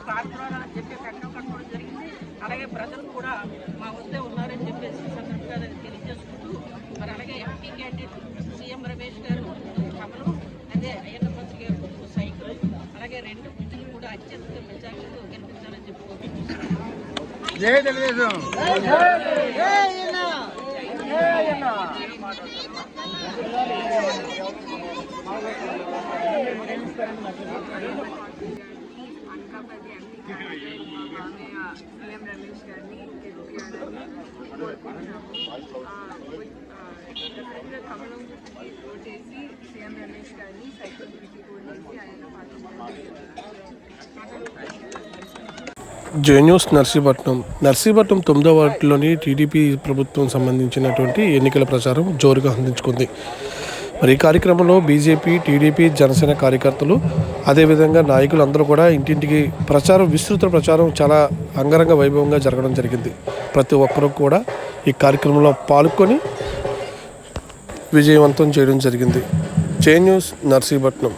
Corporate చెప్పి ప్రకటన కట్టుకోవడం జరిగింది. అలాగే ప్రజలు కూడా మా వద్దే ఉన్నారని చెప్పేసి సందర్భంగా తెలియజేసుకుంటూ మరి అలాగే ఎంపీ క్యాండిడేట్ సీఎం రమేష్ గారు కమలం, అదే అయ్యన్న మంత్రి గారు సైకిల్, అలాగే 2 గుర్తులు కూడా అత్యంత మెజార్టీతో గెలిపించాలని చెప్పుకుంటున్నాను. జై తెలుగుదేశం. అనకాపల్లి ఎంపీ క్యాండిడేట్ మా మామయ్య సీఎం రమేష్ గారిని గెలిపించాలని కోరుకుంటున్నాము. డెఫినెట్గా కమలం గుర్తుకి ఓటేసి సీఎం రమేష్ గారిని, సైకిల్ గుర్తుకి ఓటేసి ఆయన పార్టీ. జే న్యూస్ నర్సీపట్నం 9వ వార్డులోని టీడీపీ ప్రభుత్వం సంబంధించినటువంటి ఎన్నికల ప్రచారం జోరుగా అందించుకుంది. మరి ఈ కార్యక్రమంలో బీజేపీ, టీడీపీ, జనసేన కార్యకర్తలు, అదేవిధంగా నాయకులు అందరూ కూడా ఇంటింటికి విస్తృత ప్రచారం చాలా అంగరంగ వైభవంగా జరగడం జరిగింది. ప్రతి ఒక్కరూ కూడా ఈ కార్యక్రమంలో పాల్గొని విజయవంతం చేయడం జరిగింది. జే న్యూస్ నర్సీపట్నం.